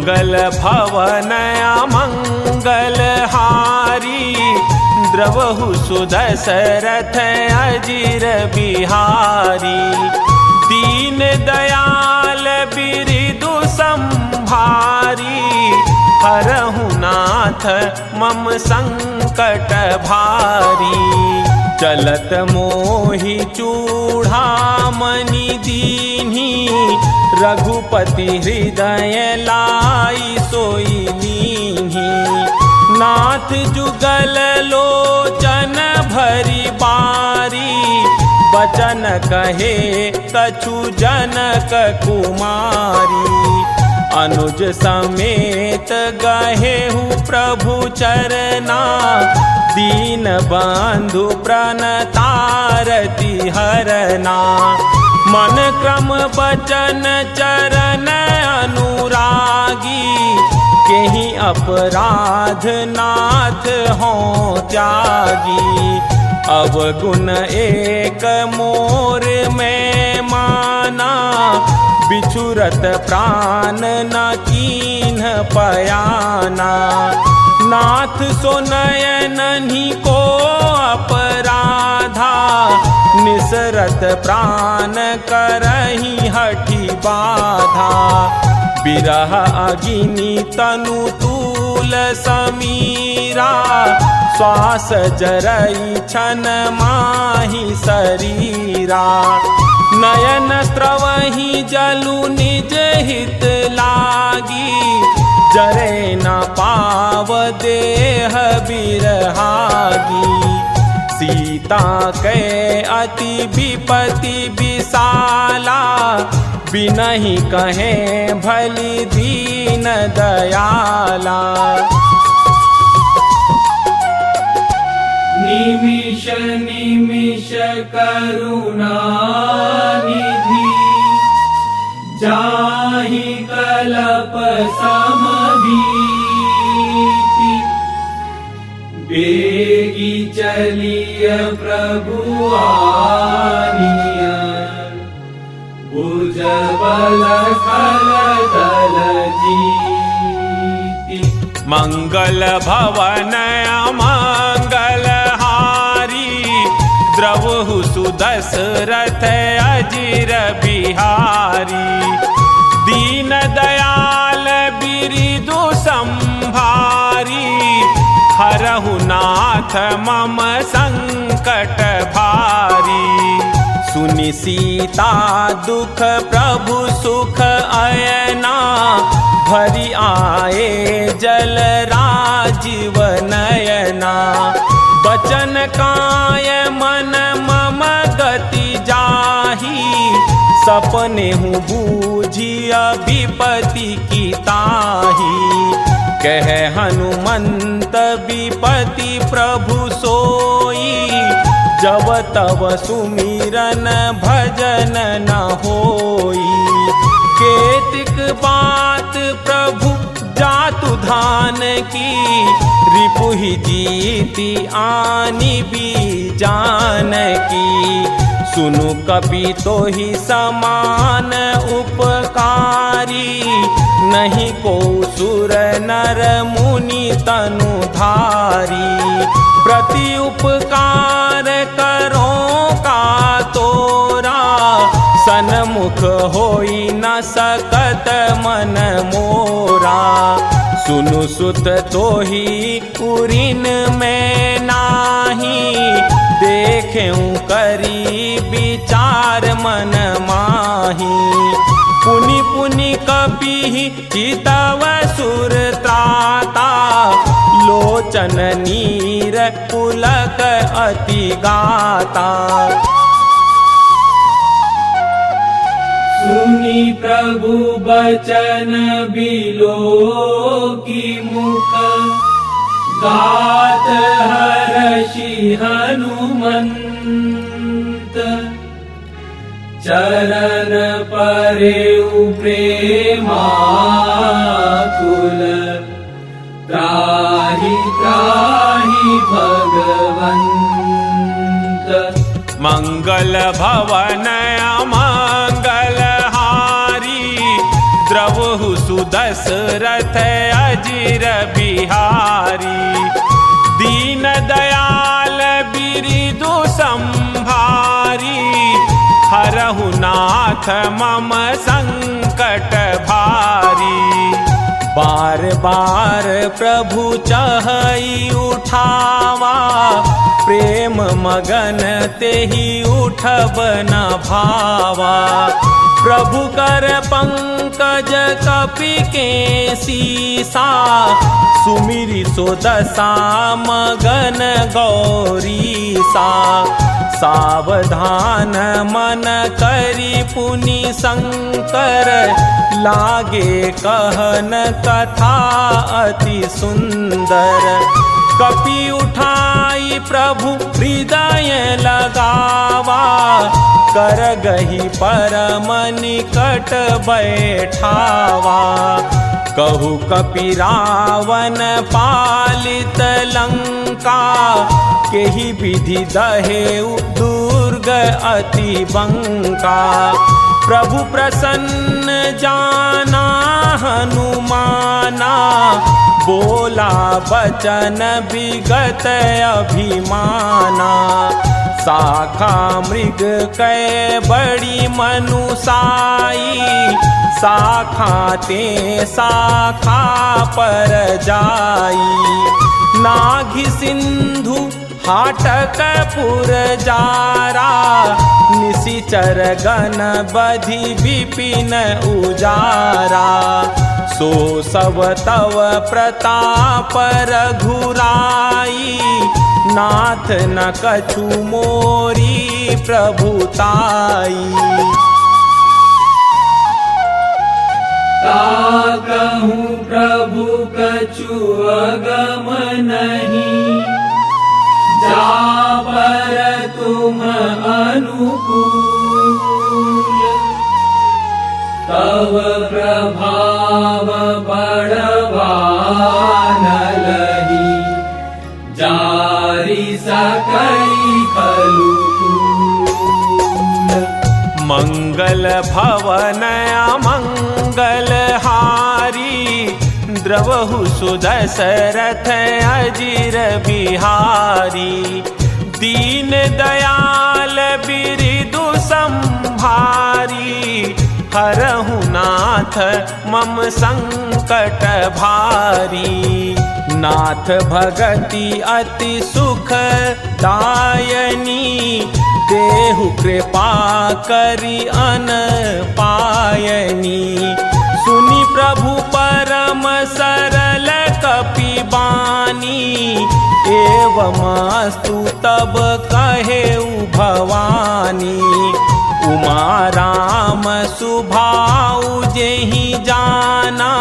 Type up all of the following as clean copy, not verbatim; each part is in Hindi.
मंगल भवन अमंगल हारी, द्रवहु सुदशरथ अजिर बिहारी। दीन दयाल बिरिदु संभारी, हरहु नाथ मम संकट भारी। चलत मोहि चूड़ामणि दीन्ही, रघुपति हृदय लाई सोई लीन्ही। नाथ जुगल लोचन भरी बारी, बचन कहे कछु जनक कुमारी। अनुज समेत गहेहु प्रभु चरना, दीन बंधु प्रणतारति हरना। मन क्रम बचन चरण अनुरागी, केहि अपराध नाथ हों त्यागी। अवगुण एक मोर में माना, बिछुरत प्राण न कीन्ह पयाना। नाथ सो नयनहि को अपराधा, निसरत प्राण करहि हठि बाधा। बिरह अगिनि तनु तूल समीरा, श्वास जरई छन माहि शरीरा। नयन स्रवहि जलु निज हित लागी, जरे न पाव देह बिरहागी। सीता के अति विपति विशाला, बिनहि कहे भली दीन दयाला। निमिष निमिष करुणा निधि, जाहि कलप समभीति। बेगी चलिय प्रभु आनिय, भुज बल खल दल जीति। मंगल भवन अमंगल हारी, द्रवहु सुदशरथ अजिर बिहारी। दीन दयाल बिरिदु संभारी, हरहु नाथ मम संकट भारी। सुनि सीता दुख प्रभु सुख अयना, भरि आए जल राजीव नयना। बचन काय मन मम गति जाहि, सपनेहु बूझिया विपति की ताहि। कह हनुमंत विपति प्रभु सोई, जब तब सुमिरन भजन न होई। केतिक बात प्रभु जातु धान की, रिपुहि जीति आनि भी जानकी। सुनु कपि तोहि समान उपकारी, नहीं को सुर नर मुनि तनु धारी। प्रति उपकार करो का तोरा, सन्मुख होई न सकत मन मोरा। सुनु सुत तोहि उरिन में नाही, देखें करी विचार मन माही। पुनि पुनि कपि चितव सुर त्राता, लोचन नीर पुलक अति गाता। सुनि प्रभु बचन बिलोकी मुख, गात हर्षि हनुमंत। चरण परेउ प्रेमाकुल, त्राहि त्राहि भगवंत। मंगल भवन अमंगल हारी, द्रवहु सुदशरथ दशरथ अजिर बिहारी। दीन दयाल बिरिदु संभारी, हरहु नाथ मम संकट भारी। बार बार प्रभु चहई उठावा, प्रेम मगन तेहि उठब न भावा। प्रभु कर पंकज कपि के सीसा, सुमिरि सो दशा मगन गौरीसा। सावधान मन करि पुनि शंकर, लागे कहन कथा अति सुंदर। कपि उठाई प्रभु हृदय लगावा, कर गही परम निकट बैठावा। कहु कपि रावण पालित लंका, केहि विधि दहेउ दुर्ग अति बंका। प्रभु प्रसन्न जाना हनुमाना, बोला बचन विगत अभिमाना। शाखा मृग कै बड़ी मनुसाई, शाखा ते शाखा पर जाई। नाघि सिंधु हाटक पुरजारा, निशिचर गण बधि विपिन उजारा। सो सब तव प्रताप रघुराई, नाथ न कछु मोरी प्रभुताई। ताकहूँ प्रभु कछु अगम नहीं, जा पर तुम अनुकूल। तव प्रभाव बड़वा न लही, जारि सकई खलु तूल। मंगल भवन अमंगल हारी, द्रवहु सुदशरथ अजिर बिहारी। दीन दयाल बिरिदु संभारी, हरहु नाथ मम संकट भारी। नाथ भगति अति सुख दायनी, देहु कृपा करि अन पायनी। सुनि प्रभु परम सरल कपि बानी, एवमस्तु तब कहेउ भवानी। उमा राम सुभाउ जेहि जाना,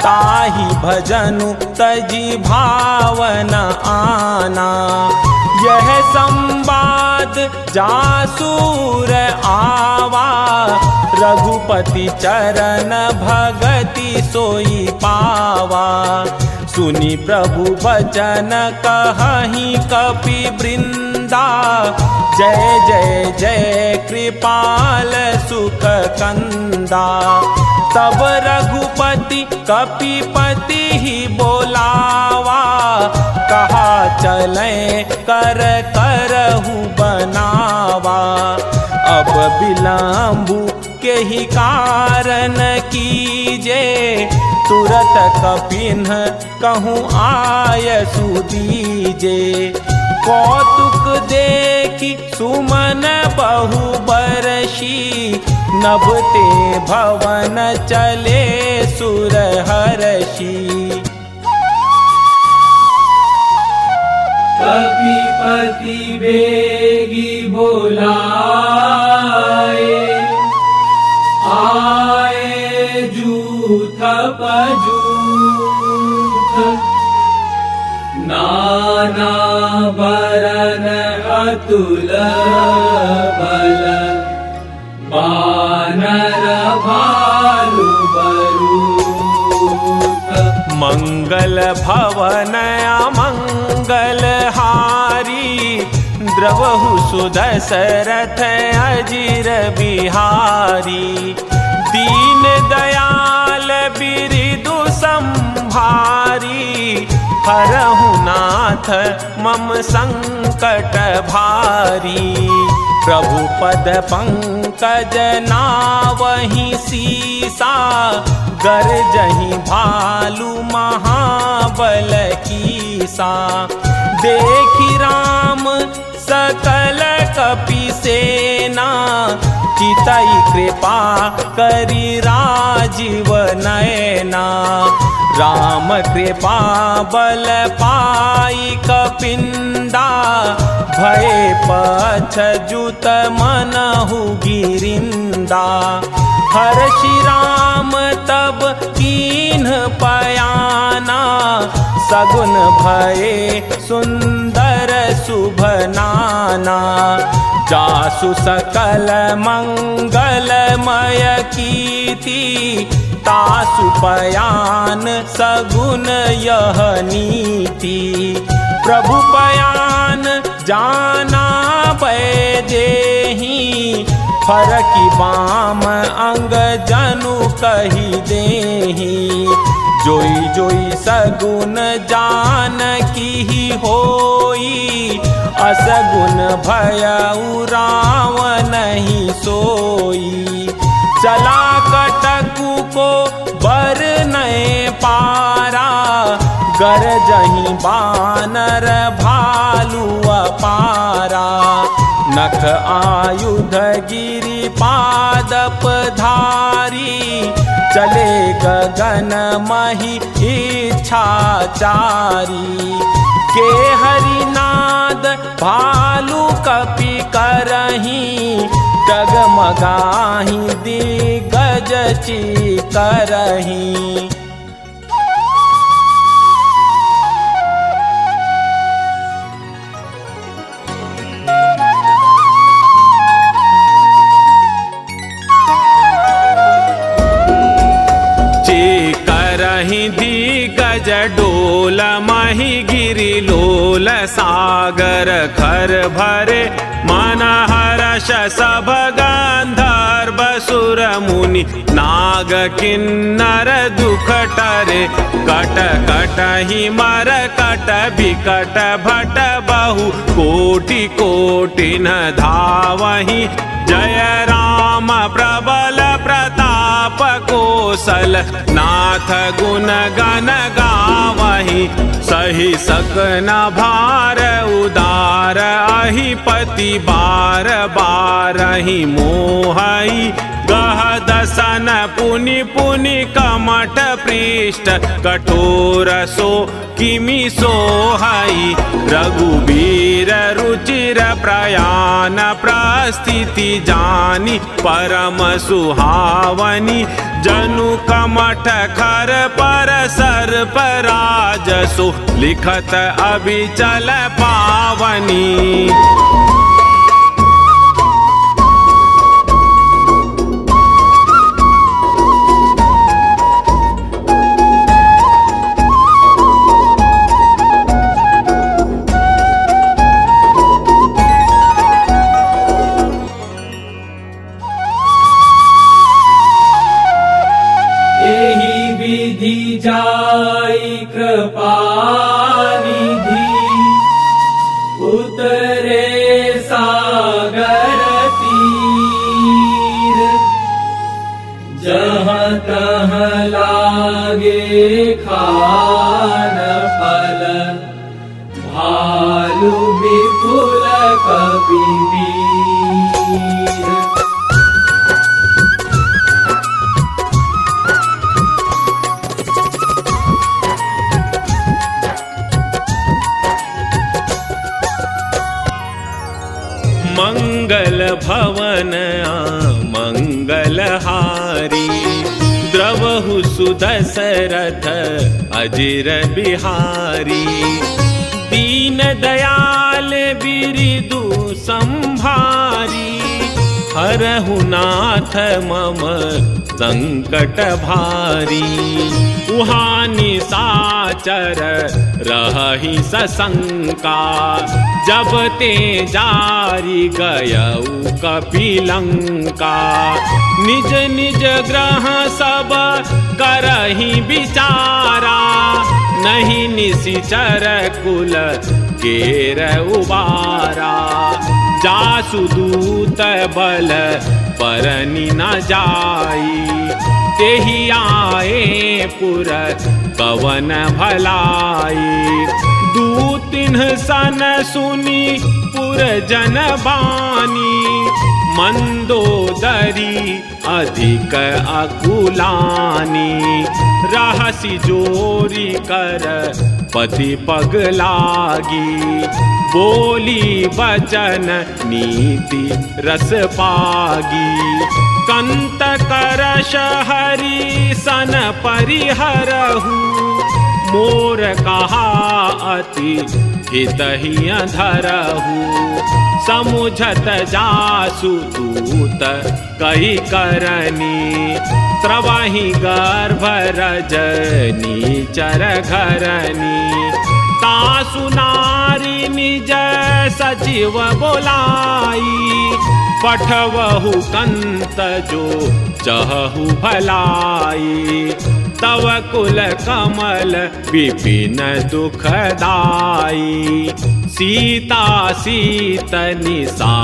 ताहि भजनु तजि भावन आना। यह संवाद जासूर आवा, रघुपति चरण भगति सोई पावा। सुनि प्रभु बचन कहहि कपि वृंदा, जय जय जय कृपाल सुख कंदा। तब रघुपति कपिपति ही बोलावा, कहा चलें कर करहु बनावा। अब विलंबु के ही कारण कीजे, तुरत कपिन कहूँ आयसु दीजे। कौतुक देखी सुमन बहु बरसी, नभते भवन चले सुर हर्षि। कपिपति बेगी बोलाए, आए जूथ पजूथ। नाना बरन अतुल बल, बानर भालु बरूथ। मंगल भवन अमंगल हारी, द्रवहु सुदशरथ अजिर बिहारी। दीन दयाल बिरि भारी, हरहु नाथ मम संकट भारी। प्रभु पद पंकज नावहि सीसा, गरजहि भालु महाबल कीसा। देखि राम सकल कपि सेना, चितई कृपा करि राजीव नयना। राम कृपा बल पाई कपिंदा, भय पछजुत मनहु गिरिंदा। हर्षि राम तब कीन्ह पयाना, सगुन भये सुंदर शुभ नाना। जासु सकल मंगलमय कीर्ति, तासु पयान सगुन यह नीति। प्रभु पयान जाना बैदेहि, फरकि बाम अंग जनु कहि देहि। जोई जोई सगुन जानकी होई, असगुन भयउ रावण नहीं सोई। चला कटकु को बर नए पारा, गरजहि बानर भालु अपारा। नख आयुध गिरि पादप धारी, चले गगन महि इच्छाचारी। के हरिनाद भालु कपि करहि, डगमगाहि दिग्गज चिकरहि। चिकरहि दिग्गज डोल महि गिरि लोल। सागर खर भरे मन हर्ष सब गंधर्व सुर मुनि। नाग किन्नर दुख टरे, कट कटहि मर कट बिकट भट बहु। कोटि कोटि न धावहि, जय राम प्रबल प्रताप कौशल। नाथ गुण गण गावहि, सही सकन भार उदार। अहि पति बार बारहि मोहई, गह दसन पुनि पुनि कमठ पृष्ठ। कठोर सो किमि सोहई, रघुबीर रुचिर प्रयाण। प्रस्थिति जानि परम सुहावनी, जनु कमठ खर पर सर्प राजसो। लिखत अबिचल पावनी, जाई कृपा निधि। उतरे सागर तीर, जहाँ तहाँ लागे खान फल। भालु विपुल कपिवीर, मंगल भवन मंगल हारी। द्रवहु सुदशरथ अजिर बिहारी। दीन दयाल बिरिदु संभारी, हरहु नाथ मम संकट भारी। उहाँ निशाचर रहहि सशंका, जब ते जारी गयऊ कपिलंका। निज निज ग्रह सब करहि विचारा, नहीं निशिचर कुल केर उबारा। जासु दूत बल परनि न जाई, तेहि आए पुर कवन भलाई। दूतिन्ह सन सुनी पुर जन बानी, मंदोदरी अधिक अकुलानी। रहसी जोरी कर पति पग लागी, बोली बचन नीति रस पागी। कंत करश हरि सन परिहरहु, मोर कहा अति हितहि धरहु। समुझत जासु दूत कही करनी, त्रवहि गर्भ रजनी चर घरनी। तासु नारी निज सचिव बोलाई, पठवहु कंत जो चहु भलाई। तव कुल कमल विपिन दुखदाई, सीता सीत निशा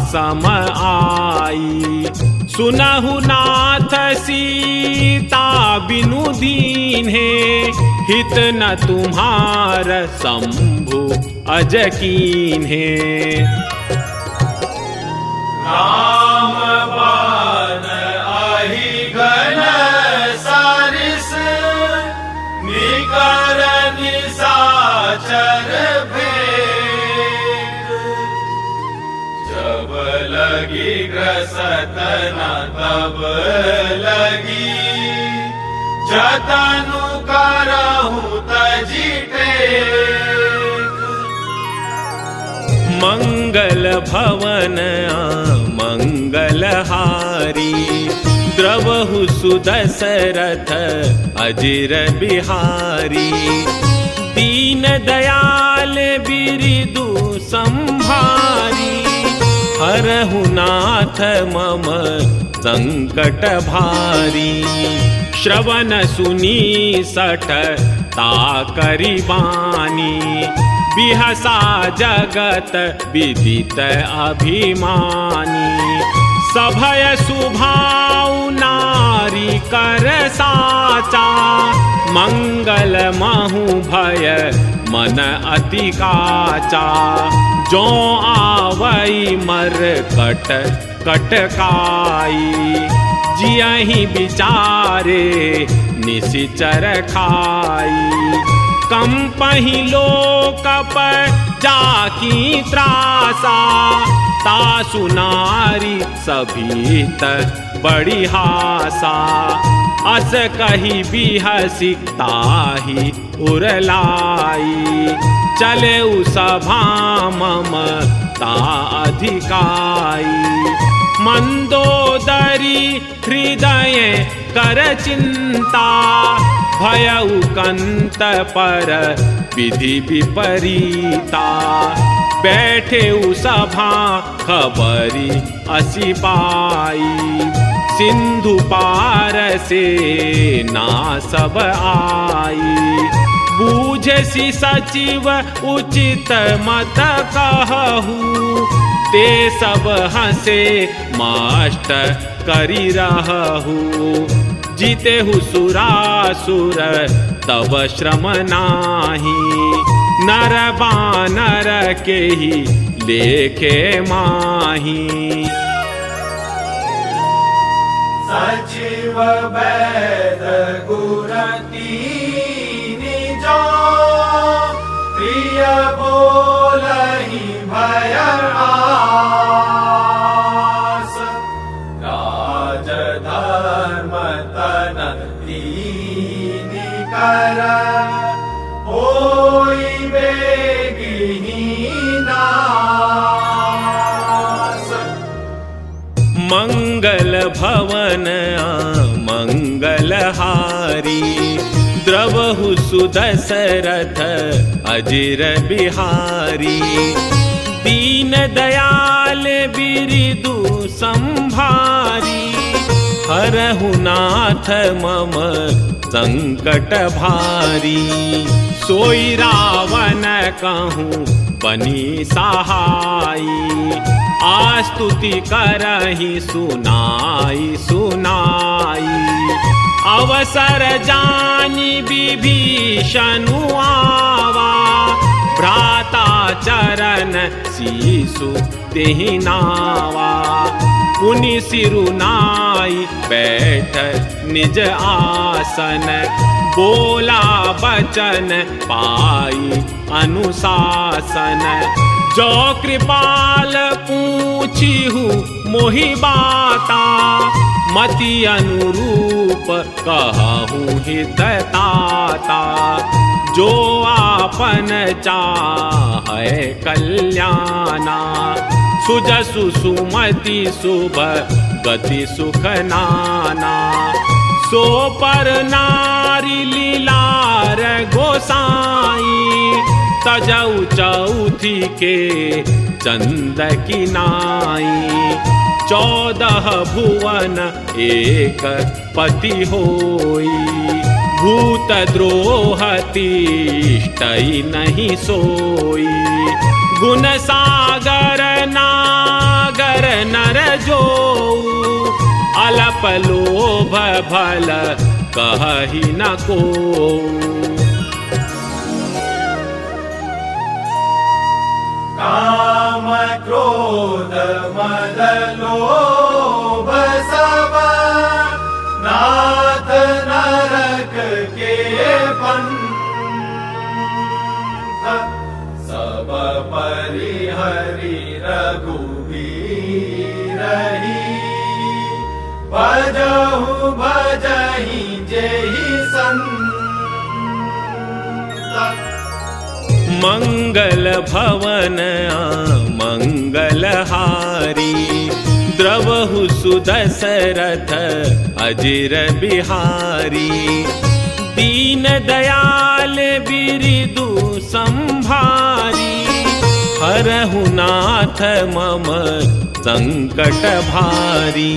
सम आई। सुनहु नाथ सीता बिनु दीन्हे, हित न तुम्हार शंभु अज कीन्हे। राम बाण आहि घन सारिस, निकर निशाचर भेद। जब लगी ग्रसत न तब लगी, जतनु करहु तजि टेक। मंगल भवन मंगल हारी, द्रवहु सुदशरथ अजिर बिहारी। दीन दयाल बिरिदु संभारी, हरहु नाथ मम संकट भारी। श्रवण सुनी सठ ताकरि बानी, बिहसा जगत विदित अभिमानी। सभय सुभाउ नारी कर साचा, मंगल महु भय मन अति काचा। जो आवई मर कट कटकाई, जियहि विचारे निशिचर खाई। कंपहि लोक पर जाकी त्रासा, तासु नारी सभीत बड़ी हासा। अस कही बिहसी ताहि उरलाई, चले सभा ममता अधिकाई। मंदोदरी हृदय कर चिंता, भयउ कंत पर विधि विपरीता। बैठे सभा खबरी असी पाई, सिंधु पार से ना सब आई। बूझसी सचिव उचित मत कहूँ, ते सब हंसे मास्टर करी रहू। जीतेहु सुरासुर तब श्रम नाही, नर बानर के ही लेखे माही। सचिव वैद गुरती निजो, प्रिय बोलहि भय आस। राज धर्म तन दीन कर, होई बेगिनी नास। द्रवहु सुदशरथ अजिर बिहारी, दीन दयाल बिरिदु संभारी, हरहु नाथ मम संकट भारी। सोई रावण कहूँ बनी सहाई, आस्तुति करहि सुनाई सुनाई। अवसर जानि विभीषणु आवा, भ्राता चरण शीशु तेहि नावा। पुनि सिरुनाई बैठ निज आसन, बोला बचन पाई अनुशासन। जो कृपाल पूछिहु मोहि बाता, मति अनुरूप कहूँ हित ताता। जो आपन चाहे कल्याणा, सुजसु सुमति शुभ गति सुख नाना। सो पर नारी लीलार गोसाई, तजऊ चौथी के चंद की नाई। 14 भुवन एक पति होई, भूत द्रोह तिष्ठई नहीं सोई। गुण सागर नागर नर जोऊ, अलप लोभ भल कहहि न कोऊ। काम क्रोध मद लोभ सब, नाथ नरक के पंथ। सब परिहरि रघुबीर ही, भजहु भजहि जेहि संत। मंगल भवन मंगल हारी, द्रवहु सुदशरथ अजिर बिहारी। दीन दयाल बिरिदु संभारी, हरहु नाथ मम संकट भारी।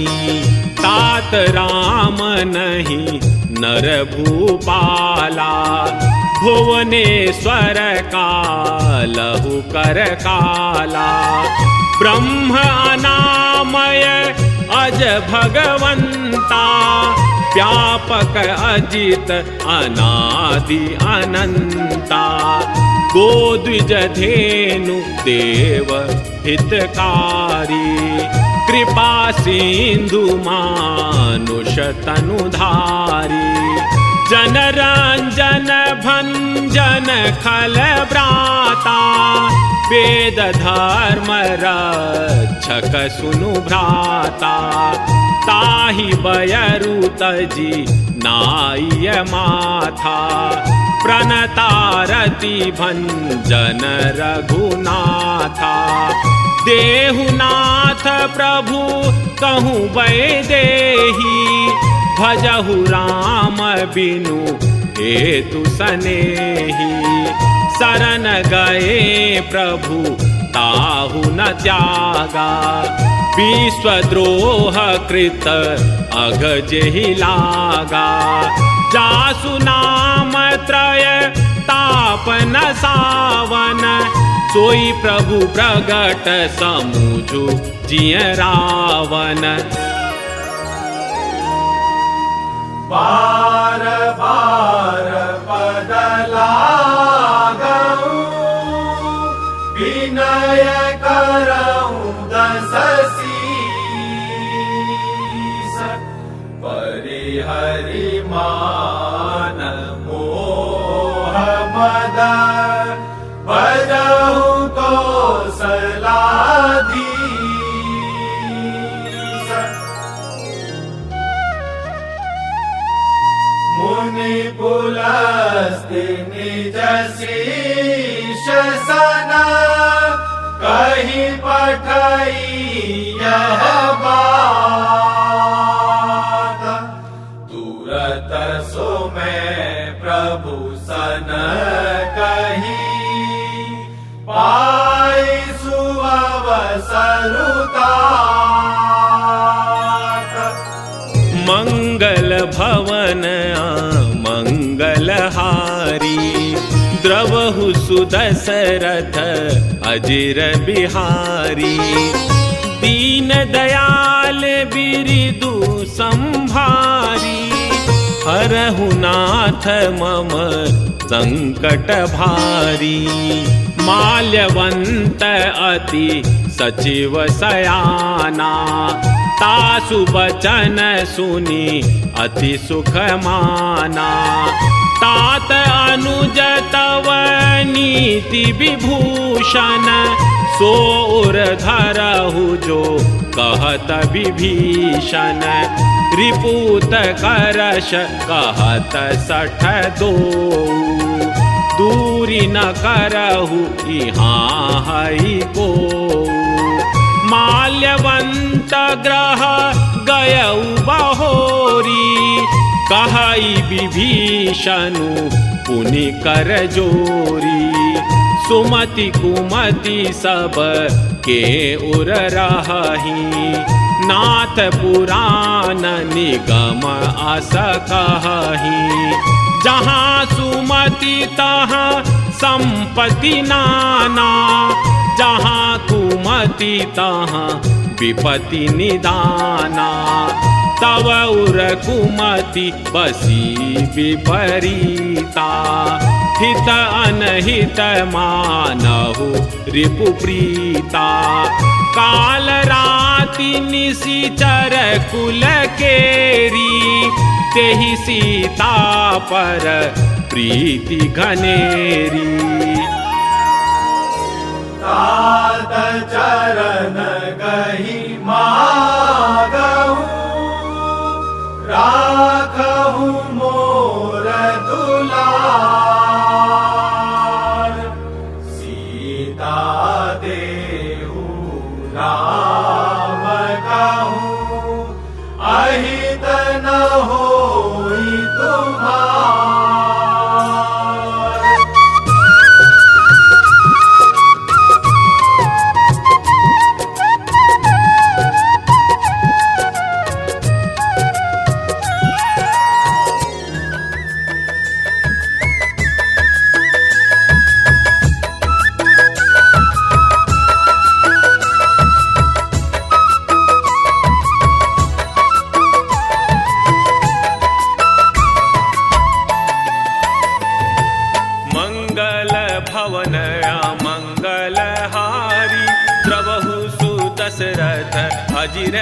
तात राम नहीं नर भूपाला, भुवनेश्वर कालहु कर काला। ब्रह्म अनामय अज भगवंता, व्यापक अजित अनादि अनंता। गोद्विज धेनु देव हितकारी, कृपा सिंधु मानुष तनुधारी। जनरंजन भंजन खल व्राता, वेद धर्म रक्षक सुनु भ्राता। ताहि बयरु तजी नाय माथा, प्रणतारति भंजन रघुनाथा। देहुनाथ प्रभु कहूँ वैदेही, भजहु राम बिनु हेतु सनेही। शरण गए प्रभु ताहु न त्यागा, विश्वद्रोह कृत अघ जेहि लागा। जासु नाम त्रय तापन सावन, सोई प्रभु प्रगट समुझु जिय रावण। बार बार पद लागऊ, विनय करऊँ दस शीस। परिहरि मान मोह मद, भजहु कौशलाधीश। मुनि पुलस्त्य निज शीश सन, कहीं पठई यह बात। तुरत सो मैं प्रभु सरुतात। मंगल भवन मंगलहारी द्रवहु सुदशरथ अजिर बिहारी। दीन दयाल बिरिदु संभारी हरहु नाथ मम संकट भारी। माल्यवंत अति सचिव सयाना तासु बचन सुनी अति सुख माना। तात अनुज तव नीति विभूषण सो उर धरहु जो कहत विभीषण। रिपुत करश कहत सठ दो दूरी न करहु यहाँ हई को। माल्यवंत ग्रह गयउ बहोरी कहई विभीषणु पुनि कर जोरी। सुमति कुमति सब के उर रही नाथ पुराण निगम अस कही। जहाँ सुमति तहाँ संपत्ति नाना जहाँ कुमति तहाँ विपत्ति निदाना। तव उर कुमति बसी विपरीता हित अनहित मानहु रिपु प्रीता। काल राति निशिचर कुल केरी तेहि सीता पर प्रीति घनेरी। तात चरण गहि मागहु राखहु मोर दुलार। सीता देहु राम कहूँ अहित न होई तुम्हार। दशरथ अजिर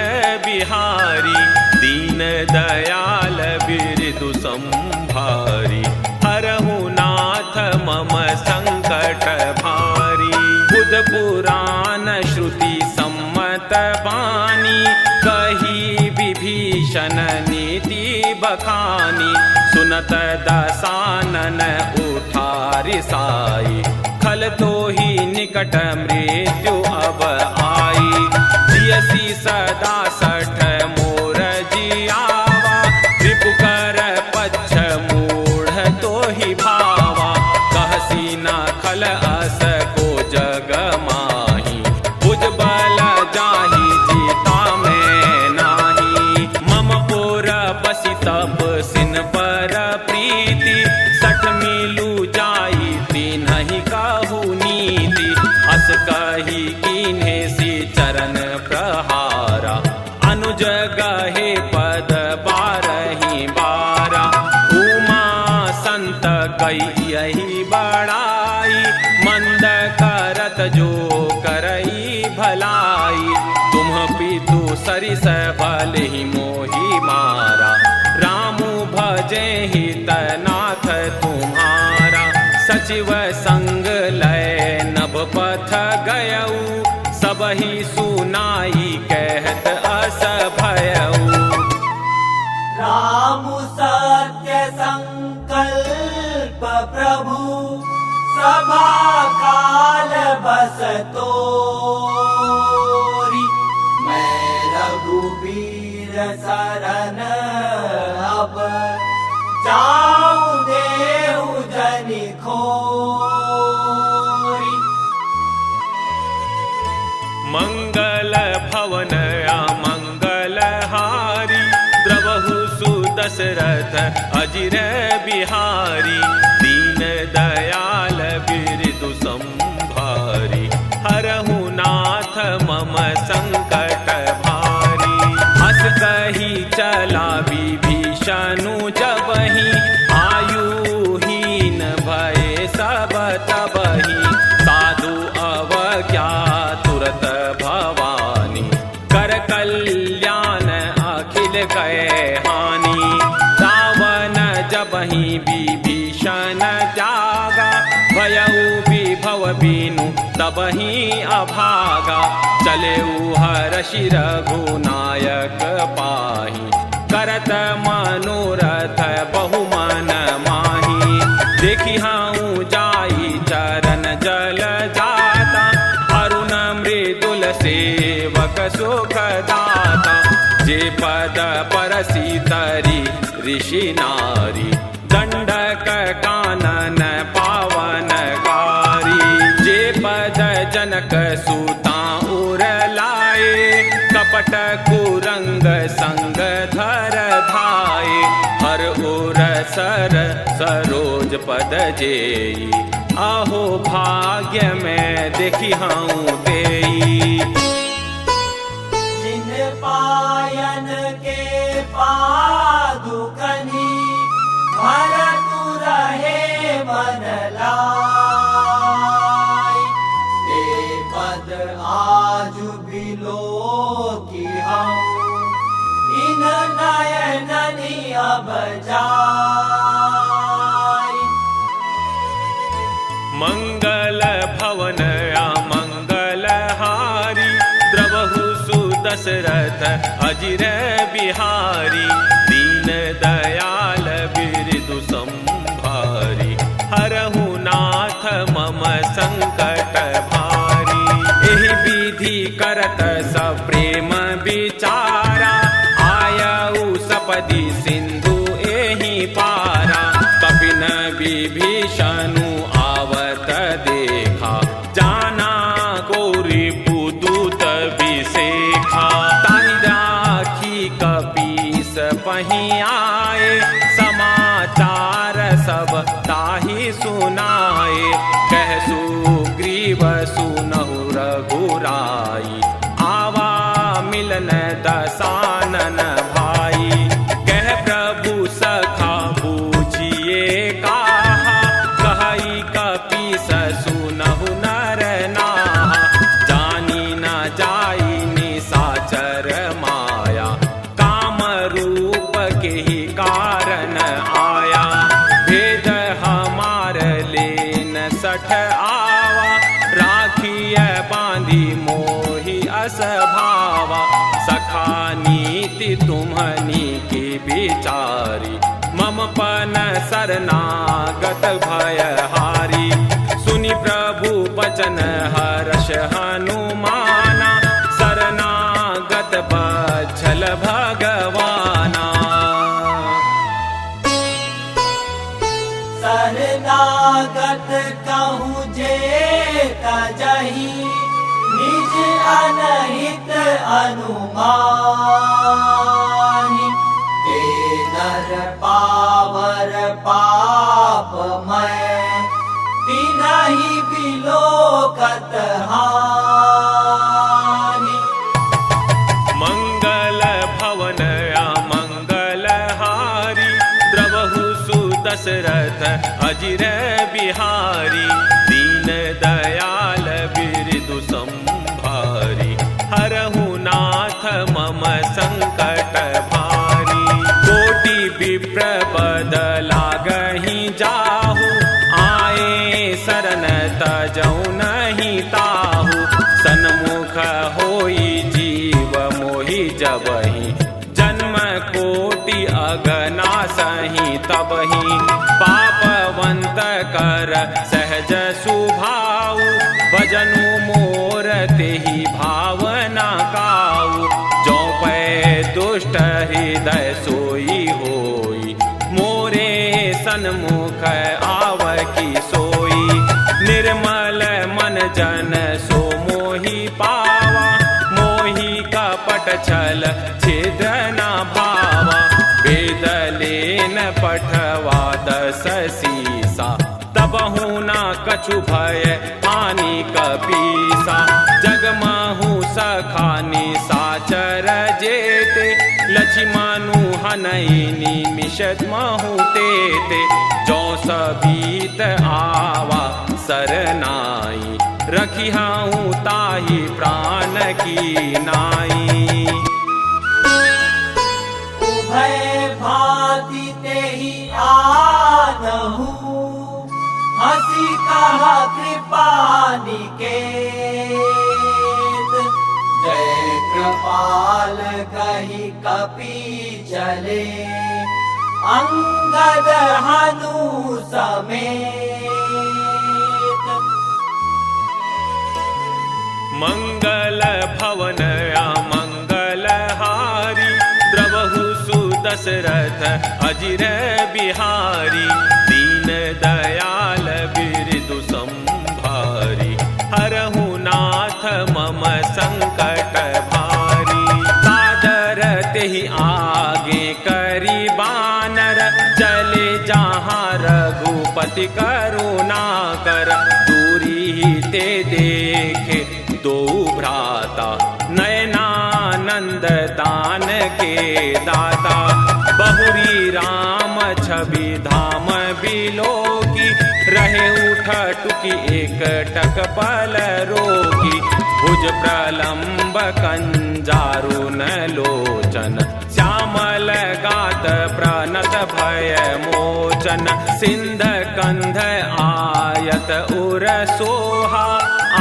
बिहारी दीन दयाल बिरदु संभारी। हरहु नाथ मम संकट भारी। बुध पुराण श्रुति सम्मत बानी कही विभीषण नीति बखानी। सुनत दसानन उठारि साई खल तो ही निकट मृत्यु अब आई। जियसी सदा सठ मोर जियावा रिपु कर पच्छ मूढ़ तो ही भावा। कहसी न खल अस को जग माही भुज बल जाहि जीता में नाही। मम पुर बसी तब सिन पर प्रीति सठ मिलू जाई तीनहि कहु नीति। अस कही कीन्हे सी चरण प्रहारा अनुज गहे पद बारहि बारा। उमा संत कई यही बड़ाई मंद करत जो करई भलाई। तुम पितु सरिस भल ही मोहि मारा रामु भजे हितनाथ तुम्हारा। सचिव संग लय नभ पथ गयऊ सबहि सुनाई कहत अस भयऊ। राम सत्य संकल्प प्रभु सभा काल बस तोरी। मैं रघुबीर शरण अब जाऊं देहु जनि खोरी। मंगल भवन अमंगल हारी द्रवहु सुदशरथ अजिर बिहारी दीन दयाल बिरदु संभारी हरहु नाथ मम संकट भारी हस कही चला विभीषणु जबहि आयुहीन भय सब तबहि साधु अवज्ञा तुरत भवानी कर कल्याण अखिल कहे हानि रावण जबहि विभीषण जागा भयउ विभव बीनु तबहि अभागा चले हर्षि रघुनायक पाहि करत मनोरथ बहुमन माही देखी हूँ जाई चरण जल जाता अरुण मृदुल सेवक सुख दाता जे पद परसी तरी ऋषि नारी दंडक कानन पावन कारी जे पद जनक सुता उर लाए कपट कुरंग संग धर धाये हर उर सर सरोज पद जेई आहो भाग्य में देखी हूँ तेई जिन पायन के पादुकनी भरतु रहे मन लाई ते पद आज बिलो की हम इन नयननि अब जाई मंगल भवन अमंगल हारी द्रवहु सुदशरथ अजिर बिहारी दीन दयाल बिरदु संभारी हरहु नाथ मम संकट भारी एहि विधि करत सब प्रेम विचारा आयऊ सपदि सिंधु एहि पारा कपिन विभीषणु आवत देखा जाना कोरि पुदूत विशेखा ताहि राखी कपीस पहि आए समाचार सब ताहि सुनाए कह सुग्रीव सुनहु रघुराई आवा मिलन दसानन भाई कह प्रभु सखा बूझिए काहा कहि कपीस सुनहु नर नाहा जानी न जाई निशाचर माया काम रूप के ही कारण आया भेद हमार लेन सठ आवा राखिय बांधी मोहि असभावा सखा नीति तुम्हनी की विचारी मम पन शरणागत भयहारी सुनि प्रभु बचन हर्ष हनुमाना शरणागत बच्छल भगवाना शरणागत कहूँ जे तजहि निज अनहित अनुमानि ते नर पावर पापमय तिन्हि बिलोकत हानि मंगल भवन अमंगल हारी द्रवहु सुदशरथ अजिर बिहारी दीन दयाल बिरदु संभारी हरहु नाथ मम संकट भारी कोटि विप्र पद लागहि जाहु आए शरण तजौ नहीं ताहु सन्मुख होई जीव मोहि जबहि जन्म कोटि अगना सही तबहि पापवंत कर सहज सुभाऊ भजनु मोर तेहि भावना काऊ जो पै दुष्ट हृदय सोई होई मोरे सन्मुख आवकी सोई निर्मल मन जन सो मोहि पावा छल छिद्र न भावा, वेद लेन पठवा 10 सीसा, तबहु न कछु भय हानि कपीसा। जगमहु सखानि साचर जेते, लक्ष्मणु हनई निमिषत महु तेते। जो सबीत आवा सरनाई, रखिहऊँ ताहि प्राण की नाई। उभय भांति तेहि आनहु, हंसी कहा कृपा निकेत। जय कृपाल कहि कपि चले, अंगद हनु समेत। मंगल भवन अमंगल हारी, द्रवहु सुदशरथ अजिर बिहारी। दीन दयाल बिरदु संभारी, हरहु नाथ मम संकट भारी। सादर तेहि आगे करी बानर, चले जहाँ रघुपति करुणा कर। दूरी ते देखे दो भ्राता, नयनानंद दान के दाता। बहुरी राम छवि धाम बिलोकी, रहे उठ टुकी एक टक पल रोकी। भुज प्रलंब कंजारुन लोचन, श्यामल गात प्रणत भय मोचन। सिंध कंध आयत उर सोहा,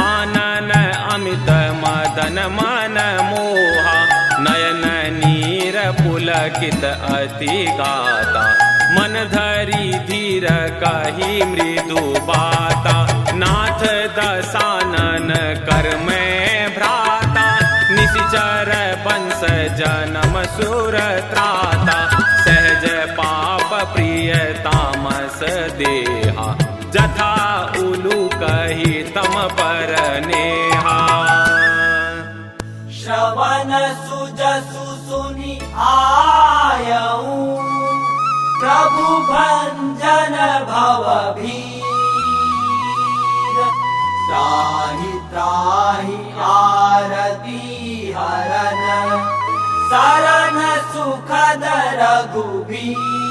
आनन अमित मदन मन मोहा। नयन नीर पुलकित अति गाता, मन धरी धीर कही मृदु बाता। नाथ दसानन कर में भ्राता, निशिचर वंश जन्म सुर त्राता। सहज पाप प्रिय तामस देहा, जथा उलू कही तम पर नेहा। श्रवण सुजसु सुनि आयऊ, प्रभु भंजन भव भीर। त्राहि त्राहि आरती हरन, शरण सुखद रघुबीर।